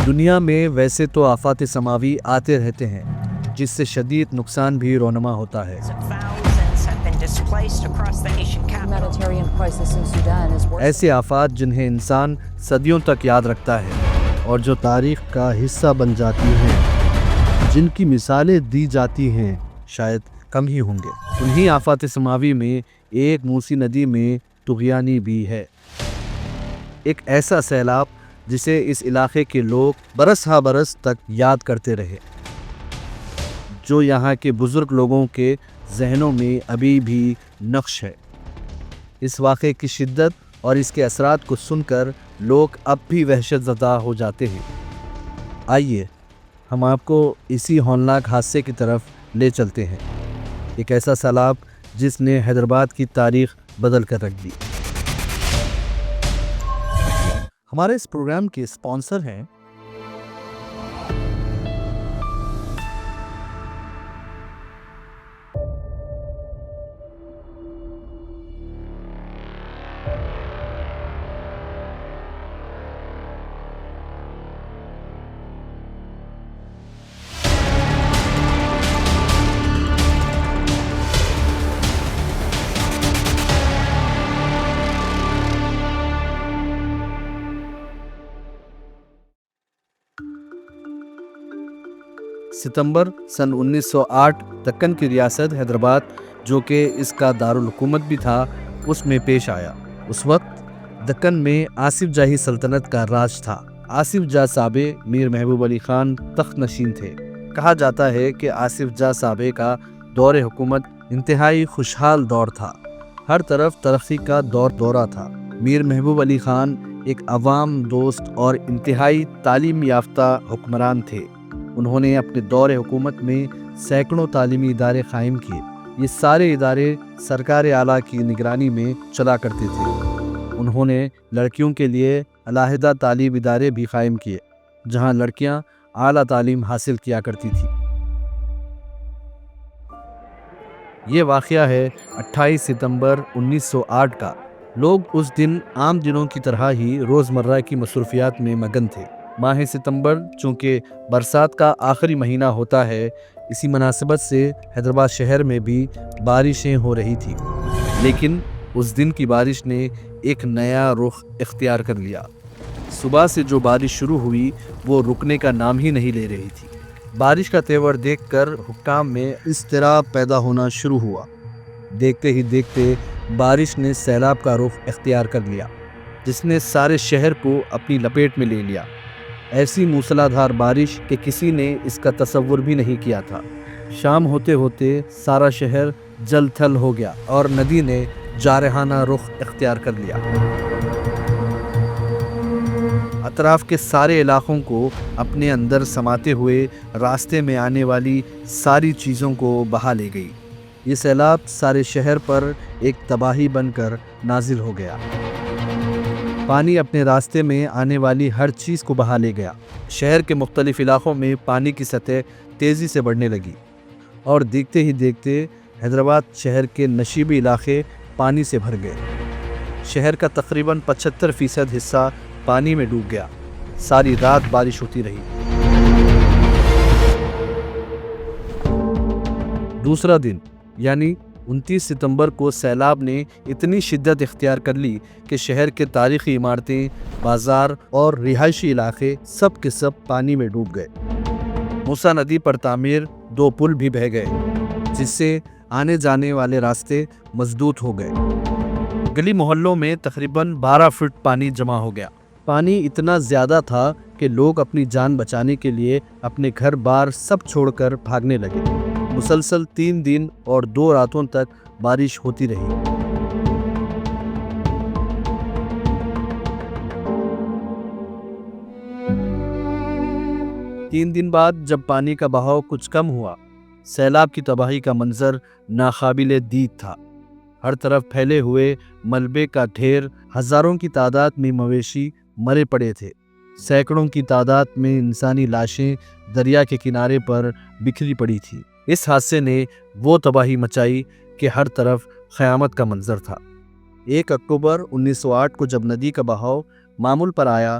دنیا میں ویسے تو آفات سماوی آتے رہتے ہیں جس سے شدید نقصان بھی رونما ہوتا ہے۔ ایسے آفات جنہیں انسان صدیوں تک یاد رکھتا ہے اور جو تاریخ کا حصہ بن جاتی ہیں، جن کی مثالیں دی جاتی ہیں، شاید کم ہی ہوں گے۔ انہی آفات سماوی میں ایک موسی ندی میں طغیانی بھی ہے، ایک ایسا سیلاب جسے اس علاقے کے لوگ برس ہا برس تک یاد کرتے رہے، جو یہاں کے بزرگ لوگوں کے ذہنوں میں ابھی بھی نقش ہے۔ اس واقعے کی شدت اور اس کے اثرات کو سن کر لوگ اب بھی وحشت زدہ ہو جاتے ہیں۔ آئیے ہم آپ کو اسی ہولناک حادثے کی طرف لے چلتے ہیں، ایک ایسا سیلاب جس نے حیدرآباد کی تاریخ بدل کر رکھ دی۔ ہمارے اس پروگرام کے اسپانسر ہیں ستمبر سن 1908 دکن کی ریاست حیدرآباد، جو کہ اس کا دارالحکومت بھی تھا، اس میں پیش آیا۔ اس وقت دکن میں آصف جاہی سلطنت کا راج تھا۔ آصف جاہ صابے میر محبوب علی خان تخت نشین تھے۔ کہا جاتا ہے کہ آصف جاہ صابے کا دور حکومت انتہائی خوشحال دور تھا، ہر طرف ترقی کا دورہ تھا۔ میر محبوب علی خان ایک عوام دوست اور انتہائی تعلیم یافتہ حکمران تھے۔ انہوں نے اپنے دور حکومت میں سینکڑوں تعلیمی ادارے قائم کیے۔ یہ سارے ادارے سرکار اعلیٰ کی نگرانی میں چلا کرتے تھے۔ انہوں نے لڑکیوں کے لیے علیحدہ تعلیم ادارے بھی قائم کیے، جہاں لڑکیاں اعلیٰ تعلیم حاصل کیا کرتی تھیں۔ یہ واقعہ ہے 28 ستمبر 1908 کا۔ لوگ اس دن عام دنوں کی طرح ہی روزمرہ کی مصروفیات میں مگن تھے۔ ماہ ستمبر چونکہ برسات کا آخری مہینہ ہوتا ہے، اسی مناسبت سے حیدرآباد شہر میں بھی بارشیں ہو رہی تھی، لیکن اس دن کی بارش نے ایک نیا رخ اختیار کر لیا۔ صبح سے جو بارش شروع ہوئی وہ رکنے کا نام ہی نہیں لے رہی تھی۔ بارش کا تیور دیکھ کر حکام میں اضطراب پیدا ہونا شروع ہوا۔ دیکھتے ہی دیکھتے بارش نے سیلاب کا رخ اختیار کر لیا، جس نے سارے شہر کو اپنی لپیٹ میں لے لیا۔ ایسی موسلادھار بارش کہ کسی نے اس کا تصور بھی نہیں کیا تھا۔ شام ہوتے ہوتے سارا شہر جل تھل ہو گیا اور ندی نے جارحانہ رخ اختیار کر لیا۔ اطراف کے سارے علاقوں کو اپنے اندر سماتے ہوئے راستے میں آنے والی ساری چیزوں کو بہا لے گئی۔ یہ سیلاب سارے شہر پر ایک تباہی بن کر نازل ہو گیا۔ پانی اپنے راستے میں آنے والی ہر چیز کو بہا لے گیا۔ شہر کے مختلف علاقوں میں پانی کی سطح تیزی سے بڑھنے لگی اور دیکھتے ہی دیکھتے حیدرآباد شہر کے نشیبی علاقے پانی سے بھر گئے۔ شہر کا تقریباً 75% حصہ پانی میں ڈوب گیا۔ ساری رات بارش ہوتی رہی۔ دوسرا دن یعنی 29 ستمبر کو سیلاب نے اتنی شدت اختیار کر لی کہ شہر کے تاریخی عمارتیں، بازار اور رہائشی علاقے سب کے سب پانی میں ڈوب گئے۔ موسی ندی پر تعمیر 2 پل بھی بہہ گئے، جس سے آنے جانے والے راستے مسدود ہو گئے۔ گلی محلوں میں تقریباً 12 فٹ پانی جمع ہو گیا۔ پانی اتنا زیادہ تھا کہ لوگ اپنی جان بچانے کے لیے اپنے گھر بار سب چھوڑ کر بھاگنے لگے۔ مسلسل 3 دن اور 2 راتوں تک بارش ہوتی رہی۔ 3 دن بعد جب پانی کا بہاؤ کچھ کم ہوا، سیلاب کی تباہی کا منظر ناقابل دید تھا۔ ہر طرف پھیلے ہوئے ملبے کا ڈھیر، ہزاروں کی تعداد میں مویشی مرے پڑے تھے، سینکڑوں کی تعداد میں انسانی لاشیں دریا کے کنارے پر بکھری پڑی تھی۔ اس حادثے نے وہ تباہی مچائی کہ ہر طرف قیامت کا منظر تھا۔ 1 اکتوبر 1908 کو جب ندی کا بہاؤ معمول پر آیا